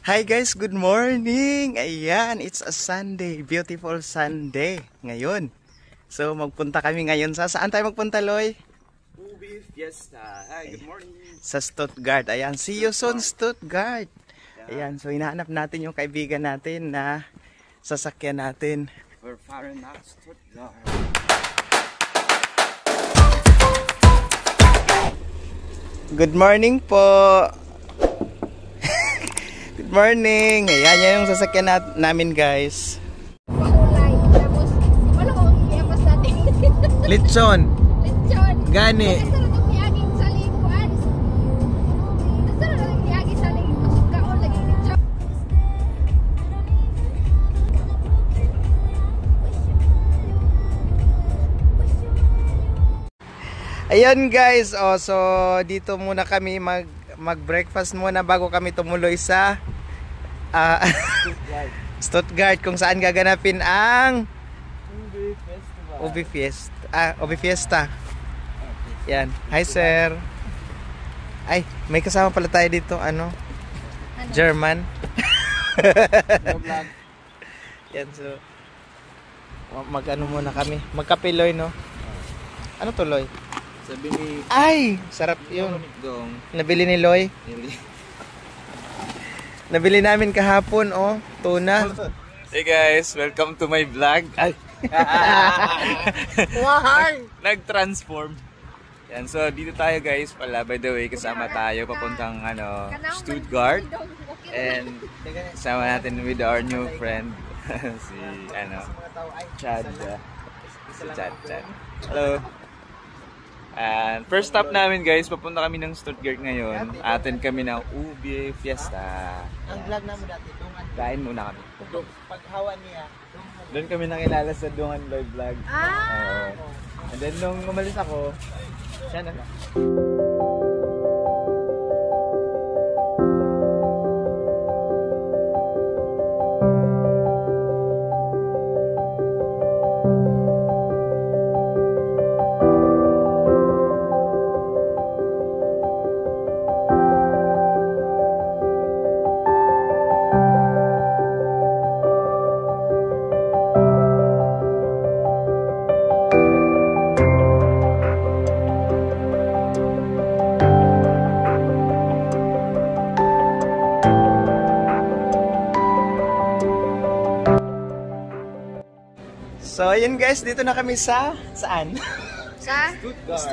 Hi guys, good morning! Ayan, it's a Sunday, beautiful Sunday ngayon. So magpunta kami ngayon saan tayo magpunta, Loy? UB Fiesta. Hi, good morning. Sa Stuttgart. Ayan, see you soon Stuttgart. Ayan, so hinahanap natin yung kaibigan natin na sasakyan natin. We're far enough Stuttgart. Good morning po! Good morning! Ayan, yan yung sasakyan namin guys. Lechon! Lechon! Gani! Ayan guys, oh, so dito muna kami mag-breakfast muna bago kami tumuloy sa Stuttgart kung saan gaganapin ang UB Fiesta. Yan. Hi sir. Ay, may kasama pala tayo dito, ano? German. Yan, so mag-ano muna kami. Magkapiloy, no? Ano to, Loy? Sabi ni... Ay! Sarap yun. Dong. Nabili ni Loy. Nabili namin kahapon, oh. Tuna. Hey guys, welcome to my vlog. Ay! Nag-transform. Yan, so dito tayo guys pala. By the way, kasama tayo papuntang Stuttgart. And kasama natin with our new friend. Si, Chad. Si Chad. Hello. And first stop namin guys, papunta kami ng Stuttgart ngayon. Atin kami ng UB Fiesta. Ang vlog namin dati, Dungan. Kain muna kami. Paghawa niya. Doon kami nakilala sa Dungan Live Vlog. And then nung umalis ako, siya na lang. So, ayun guys, dito na kami sa... Saan? Sa?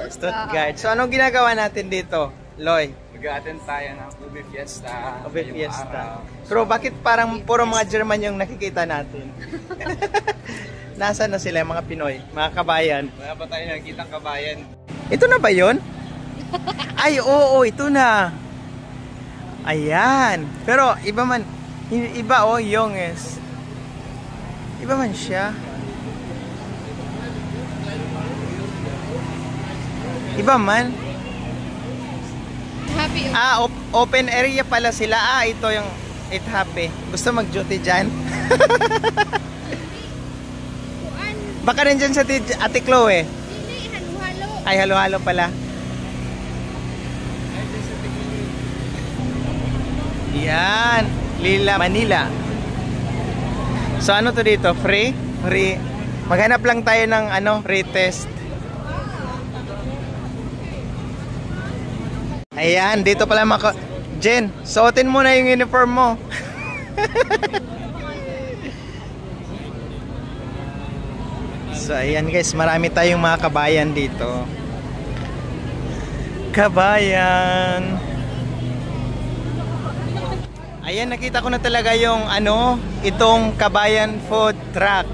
Stuttgart. So, anong ginagawa natin dito, Loy? Mag-attend tayo ng UB Fiesta. UB Fiesta. Pero bakit parang puro mga German yung nakikita natin? Nasaan na sila, yung mga Pinoy, mga kabayan? Wala pa tayo nakikitang kabayan. Ito na ba yun? Ay, oo, ito na. Ayan. Pero, iba man. Iba, oh, Yonges. Iba man siya. Iba man. Happy. Open area pala sila. Ito yung It Happy. Gusto mag-duty dyan? Baka rin dyan sa Ate Chloe. Hindi, halo-halo. Ay, halo-halo pala. Yan. Lila, Manila. So, ano to dito? Free? Free. Maghanap lang tayo ng free test. Ayan, dito pala Jen, suotin mo na yung uniform mo. So, ayan guys, marami tayong mga kabayan dito. Kabayan. Ayan, nakita ko na talaga yung itong Kabayan Food Truck.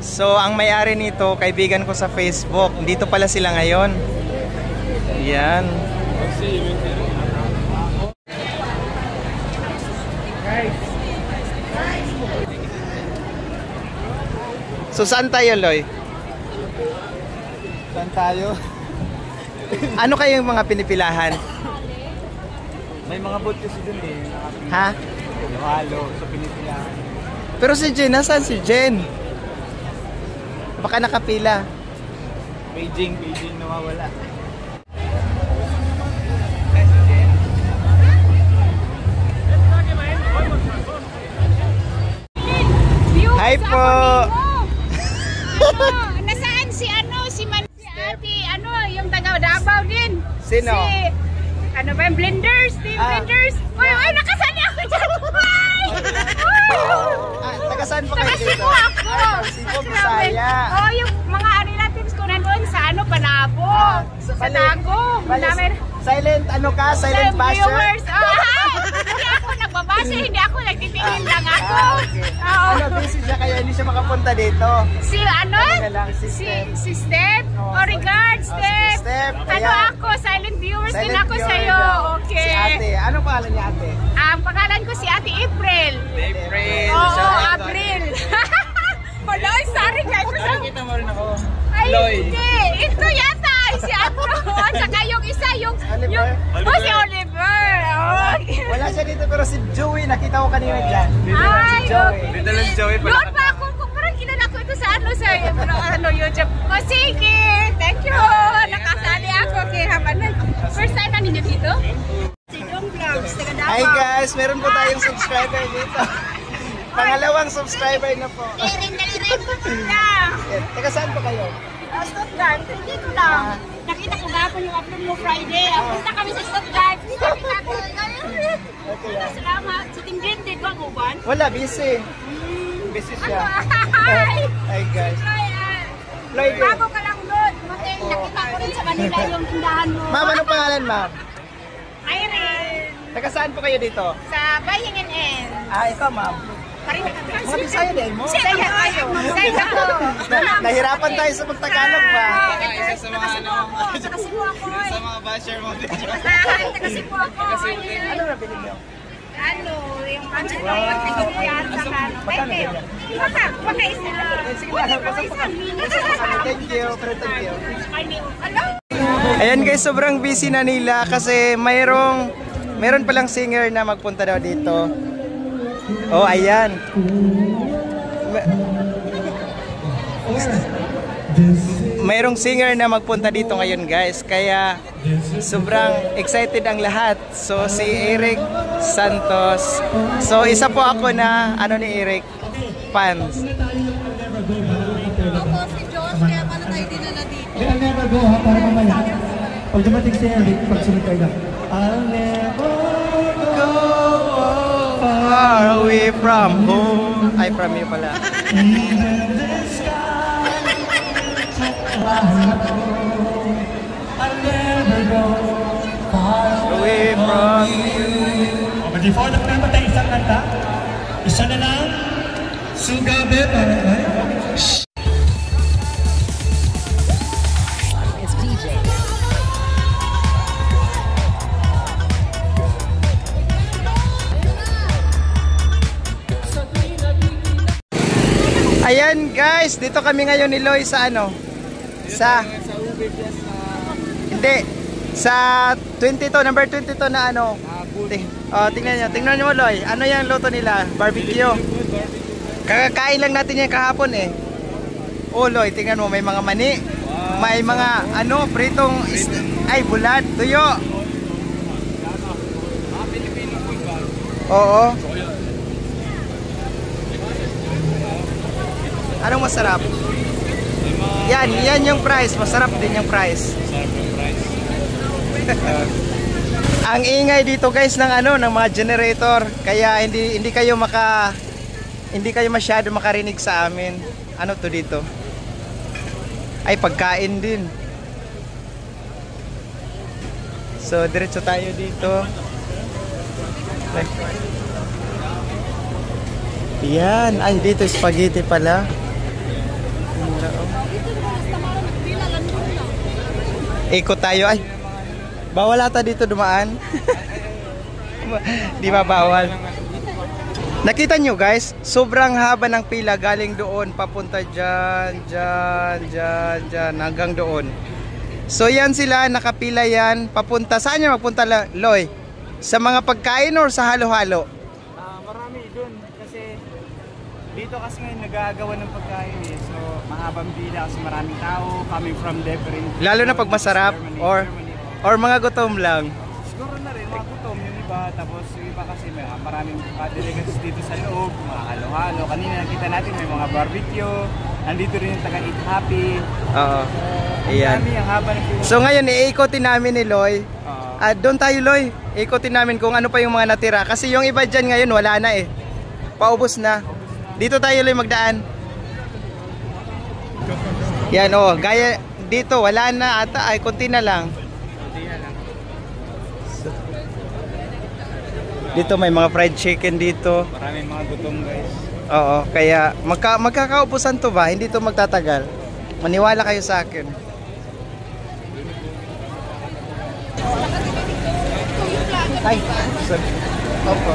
So, ang may-ari nito, kaibigan ko sa Facebook. Dito pala sila ngayon. Ayan. So saan tayo, Loy? Saan tayo? Ano kayong mga pinipilahan? May mga boat kasi dun eh. Ha? Halo sa Pilipinas. Pero si Jen, nasaan si Jen? Baka nakapila. Beijing nawawala. Hi po. Nasaan si ate, yung taga Davao din. Sino? Ano ba yung Blenders? Team Blenders. Uy, nakasali ako dyan. Taga saan po kayo dito? Cebu ako. Cebu, Bisaya. Oh, yung mga relatives ko nandun sa Panabo. Sa Tago. Silent silent basher? Viewers. Hindi ako nagbabasa, hindi ako nagtitingin lang ako. Busy siya kaya hindi siya makapunta dito. Si si Step. Regards, Step. Ako, silent viewers din ako sa'yo. Okay. Si ate, ano pangalan niya ate? Ang pangalan ko si Ate April. April. Oo, April. Wala, sorry guys. Nakikita mo rin ako. Ay, Loy. hindi. Ito yata. Si At saka yung isa, Oliver? si Oliver. Wala siya dito pero si Joey nakita ko kanina dyan. Ay, okay. Dito lang si Joey pala. Doon pa ako. Kung parang kilala ko ito sa YouTube. O sige. Thank you. Nakasali ako. Okay, habanan. First time na ninyo dito? Si Dong Vlogs. Taga Davao. Hi guys, meron po tayong subscriber dito. Pangalawang subscriber na po. Dali rin. Taga saan po kayo? Stuttgart, dito lang. Nakita ko gapon yung upload mo Friday. Punta kami sa Stuttgart. Okay lang. Salamat. Si Team Blended, wag mo ba? Wala, busy. Busy siya. Hi guys. Floyd. Bago ka lang doon. Nakita ko rin sa Manila yung tindahan mo. Ma'am, anong pangalan ma'am? Irene. Taga saan po kayo dito? Sa Bayang NN. Ito ma'am. Mga Bisaya din mo? Saya kayo. Saya ako. Nahirapan tayo sa Tagalog ba? Isa sa mga Takasipo ako. Sa mga basher mo dito. Takasipo ako. Ano na bilhin niyo? Yung budget ko, yan sa kano. Thank you. Baka isa. Sige lang. Thank you. Pero thank you. Hello? Ayan guys, sobrang busy na nila kasi meron palang singer na magpunta daw dito. Oh, ayan. Mayroong singer na magpunta dito ngayon guys. Kaya sobrang excited ang lahat. So si Eric Santos. So isa po ako na ni Eric fans. Ako si Josh, kaya pala tayo dinala dito. I'll never go ha, para mamaya. Pag dumating si Eric, pag sunod kayo lang. I'll never Go far away from home. Ay, from you pala. even the sky. I'll never go far Away from you. Before nagpamatay isang kanta, isa na lang, sugabi para Ayan guys, dito kami ngayon ni Loy sa hindi, sa 22, number 22 na tingnan nyo Loy, ano yung luto nila? Barbecue. Kakakain lang natin yan kahapon eh. Oh Loy, tingnan mo, may mga mani, may mga pritong bulat, tuyo. Oo. Anong masarap? Yan yung price. Masarap din yung price. Ang ingay dito guys ng ng mga generator. Kaya hindi kayo masyado makarinig sa amin. Ano to dito? Ay, pagkain din. So, diretso tayo dito. Yan. Ay, dito spaghetti pala. Ikot tayo. Ay, bawal ata dito dumaan. Di ba bawal? Nakita nyo guys, sobrang haba ng pila galing doon papunta dyan, hanggang doon. So yan sila, nakapila yan. Papunta, saan yan magpunta Loy? Sa mga pagkain or sa halo-halo? Marami doon kasi dito kasi ngayon nagagawa ng pagkain eh. So mahabang pila kasi maraming tao coming from different. Lalo na pag masarap Germany, or mga gutom lang. siguro na rin mga gutom yung iba. Tapos yung iba kasi maraming delegates dito sa loob, mga halo-halo. Kanina nakita natin may mga barbecue. Nandito rin yung taga Eat Happy. Oo. Ayan. Ang haba ng So ngayon, iikotin namin ni Loy. Doon tayo, Loy. Ikotin namin kung ano pa yung mga natira. Kasi yung iba dyan ngayon, wala na eh. Paubos na. Dito tayo, Loy, magdaan. Yan, gaya dito, wala na ata. Ay, konti na lang. Dito may mga fried chicken dito. Maraming mga gutom, guys. Oo, kaya magkakaubusan to ba? Hindi to magtatagal. Maniwala kayo sa akin. Ay, sorry. Opo.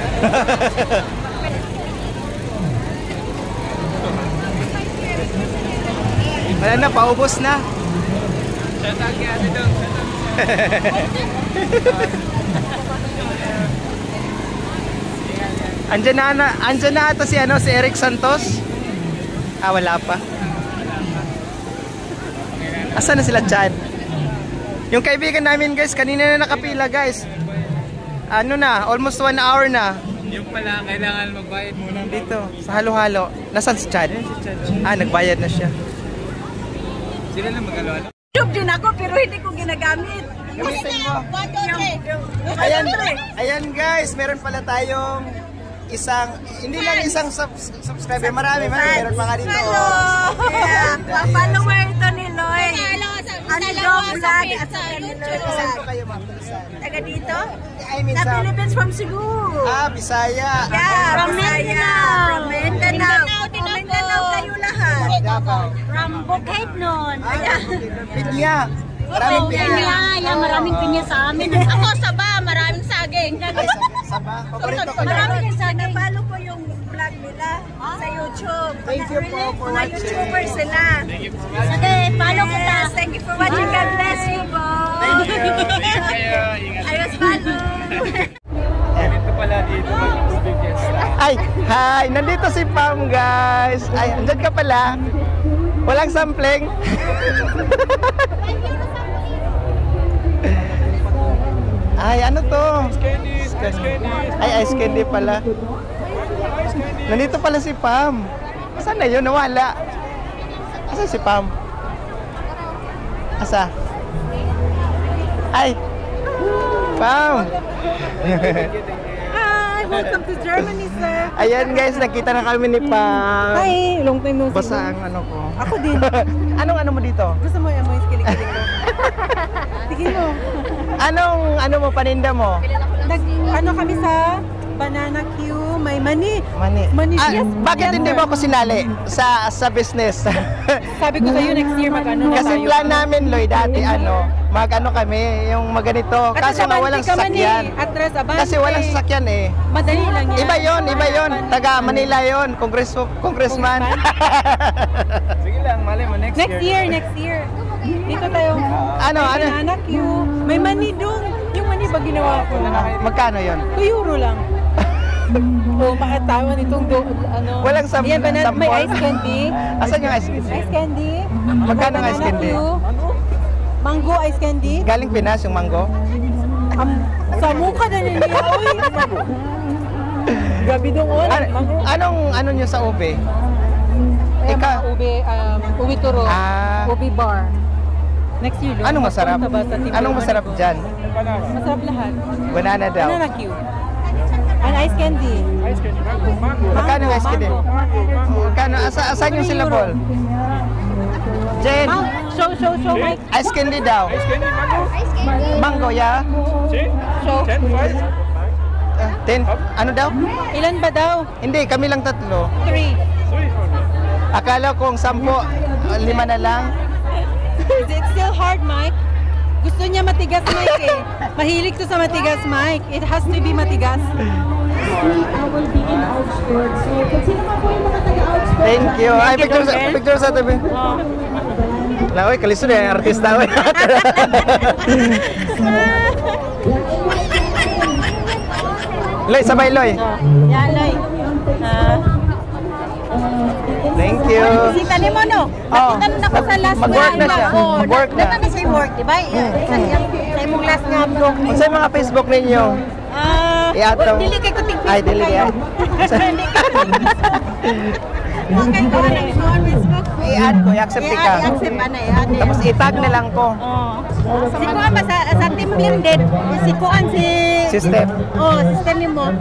Wala na, paubos na. Shout-out kay Ate Dong. Andyan na ata si Eric Santos. Wala pa. Asan na sila, Chad? Yung kaibigan namin, guys, kanina na nakapila, guys. Ano na, almost 1 hour na. Yung pala, kailangan magbayad muna. Dito, sa halo-halo. Nasaan si Chad? Nagbayad na siya. Sila lang mag-halo-halo? YouTube din ako pero hindi ko ginagamit. Ayan guys, meron pala tayong hindi lang isang subscriber, marami meron pa nga dito. Hello! Follower ito ni Loy. Ano vlog at sa Saan po kayo, ma'am? taga dito? I mean, Sa Philippines from Cebu. Bisaya. Yeah, from Mindanao. From Mindanao kayo lahat. From Bukidnon. Pinya. Maraming pinya. Maraming pinya sa amin. Ako Saba, maraming saging. Saba. Paborito ko Maraming saging. Napalo ko yung vlog nila sa YouTube. Thank you po for Mga watching. YouTubers sila. Sige, follow kita. Yes, thank you for watching. God bless you po. Thank you. Ayos follow. Ganito pala dito mag-big fiesta. Ay, hi! Nandito si Pam, guys. Ay, andyan ka pala. Walang sampling. Ay, ano to? Ay, ice candy pala. Nandito pala si Pam. Saan na yun? Nawala. Asa si Pam? Asa? Ay! Pam! Hi, welcome to Germany, sir. Ayan guys, nakita na kami ni Pam. Hi, long time no see. Basa ang ano ko. Ako din. Anong ano mo dito? Gusto mo yung mga kilig-kilig ko? Tingin mo. Ano mo, paninda mo? Ano kami sa Banana Q, may mani. Mani. Yes, Bakit hindi mo ako sinali sa business? Sabi ko sa'yo next year mag-ano na Kasi tayo. plan namin, Loy, dati mag-ano kami, yung maganito. Kaso nga walang sasakyan. Atras, abante. Kasi walang sasakyan eh. Madali lang yan. Iba yon. Taga Manila yon, congressman. Sige lang, mali mo next year. Next year. Dito tayo. Ano? Banana Q. May mani doon. Yung mani ba ginawa ko? Magkano yon? 2 euro lang. Makatawan itong Walang Ayan, banana, may ice candy. Asan yung ice candy? Ice candy. Magkano ang ice Banana candy? Q. Mango ice candy. Galing Pinas yung mango? Sa mukha na niya. Uy. Gabi dong mango. Ano nyo sa ube? Ubi turo. Ah. Ubi bar. Next year. Anong masarap? Anong masarap dyan? Masarap lahat. Banana daw. Banana Q. An ice candy. Magkano ang ice candy? Magkano? Asan yung syllable? Jen, Show, Mike. ice candy daw. Mango, yeah? Show. 10? Ano daw? Ilan ba daw? Hindi, kami lang 3. 3. Akala kong 10, 5 na lang. Is it still hard, Mike? Gusto niya matigas, Mike eh. Mahilig to sa matigas, Mike. It has to be matigas. Thank you. Ay, picture sa tabi. Na, oy, kaliso na yung artista. Oy. Loy, sabay Loy. Yan, Loy. Thank you. Bisita ni mo, no? Oh, Nakita ako sa last mag-work na siya. Mag-work na. Nakita na siya work, di ba? Sa imong last nga vlog. Ano sa mga Facebook ninyo? I-add to. Dili kay ko tig-Facebook. Ay, dili kay. Okay, ko na Facebook. I-add ko, i-accept ka. I-accept ana i-add. Tapos i-tag na lang ko. Si Kuan ba sa team blended? Si Kuan si System. system mo.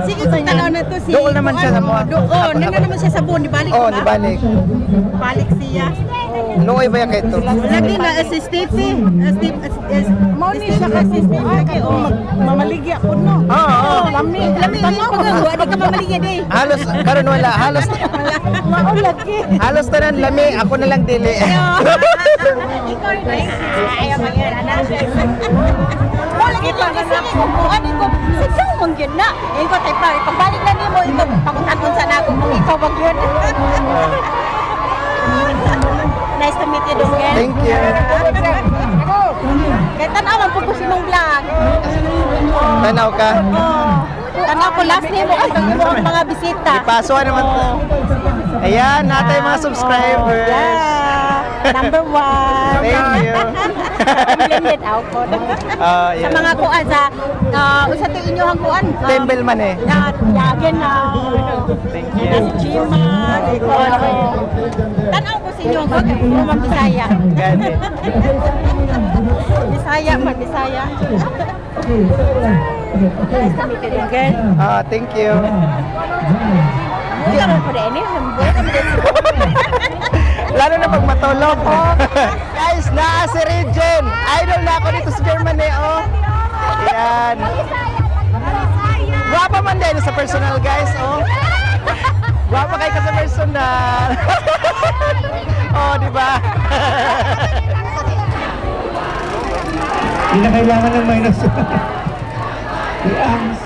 Sige, kung tanaw na to si... Doon naman siya sa mga... naman siya sa buon, dibalik Oh, ba? dibalik. Balik siya. Nuoy ba yan ito? Lagi na assistant si Moni siya kasi assistant mamaligya po no. Oo. Lami ko nga, wala ka mamaligya di. Halos, karon wala. Halos tanan lami. Ako na lang dili. Ikaw rin. Ayaw magyan, anak. Wala kita kasi kung ano ko. Sa mong yun na. Ikaw tayo pa. Ipagbalik na niyo mo. Ikaw pangutan sa nako kung ikaw wag yun. Nice to meet you, Donggen. Thank you. Kaya tanawan po si mong vlog. Tanaw ka. Tanaw ko last name mo ang mga bisita. Ipaso naman to. Ayan, natay mga subscribers. Yeah. Number 1. Thank you. Blended out po. Sa mga kuan sa usa to inyohang kuan. Tembel man eh. Yagen na. Thank you. Si Chima, tanaw ko sa inyo ang Bisaya. Gani. Bisaya man, Bisaya. Nice to meet you again. Thank you. Hindi ka man po rin eh. Lalo na pag matulog. Guys, naa si Regine. Idol na ako dito sa Germany, oh. Ayan. Guwapa man din sa personal, guys, oh. Guwapa kayo ka sa personal. Oh, di ba? Hindi na kailangan ng minus. Yes.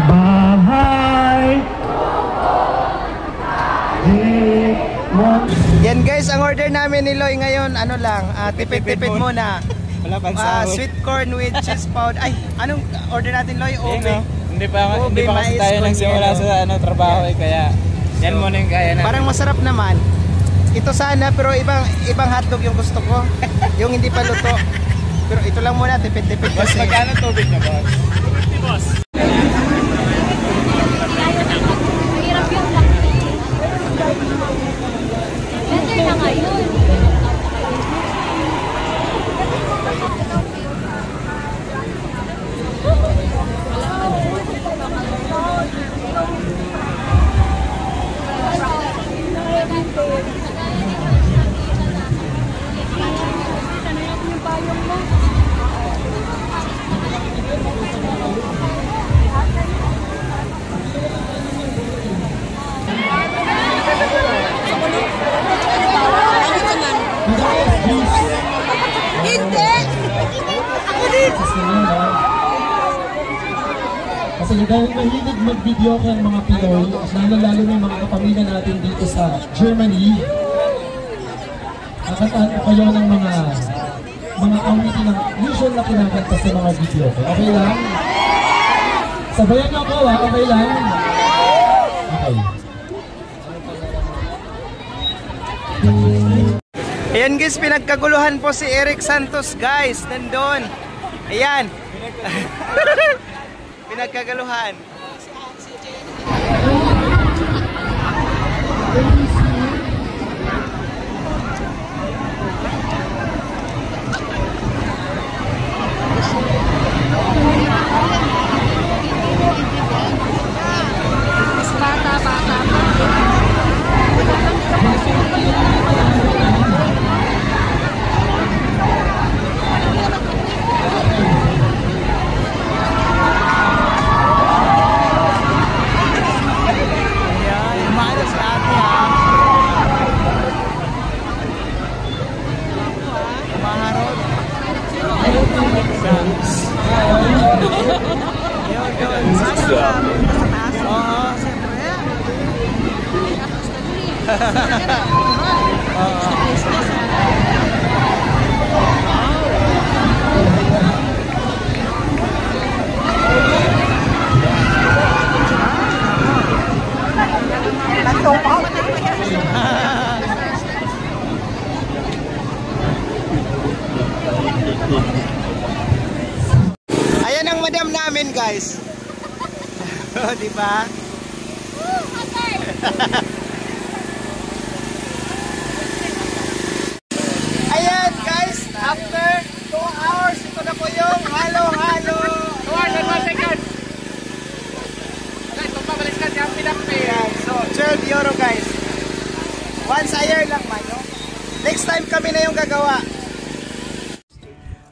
Bahay. Yan guys, ang order namin ni Loy ngayon, ano lang, tipid-tipid muna. Wala pang sahod. Sweet corn with cheese powder. Ay, anong order natin, Loy? Ube. Hindi pa Ube, kasi mais tayo con nagsimula yelo. sa trabaho kaya yan muna yung kaya na. Parang masarap naman. Ito sana, pero ibang hotdog yung gusto ko. Yung hindi pa luto. Pero ito lang muna, tipid-tipid Mas kasi. magkano tubig na boss? Kasi dahil mahilig mag-video ang mga Pinoy, lalo na yung mga kapamilya natin dito sa Germany, nakataan ko kayo ng mga comedy ng usual na kinakanta sa mga video. Okay lang? Sabayan niyo ako, ha? Okay lang? Okay. Ayan guys, pinagkaguluhan po si Eric Santos guys. Nandun. Ayan. Pinagkagaluhan. Ayan ang madam namin, guys. Di ba? Ayan, guys. After 2 hours, ito na po yung halo-halo. 2 hours and 1 second. Okay, pagpabalik ka niya, Ayan, so 12 euro, guys. Once a year lang man, no? Next time kami na yung gagawa.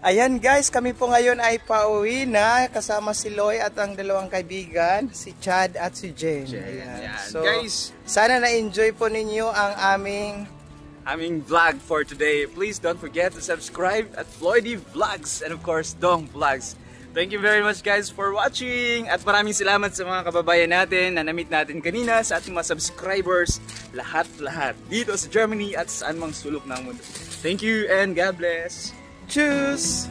Ayan guys, kami po ngayon ay pauwi na kasama si Loy at ang dalawang kaibigan, si Chad at si Jen. Ayan. So, Guys, sana na-enjoy po ninyo ang aming vlog for today. Please don't forget to subscribe at Floydy Vlogs and of course Dong Vlogs. Thank you very much guys for watching at maraming salamat sa mga kababayan natin na na-meet natin kanina, sa ating mga subscribers, lahat-lahat dito sa Germany at sa anumang sulok ng mundo. Thank you and God bless. Tschüss!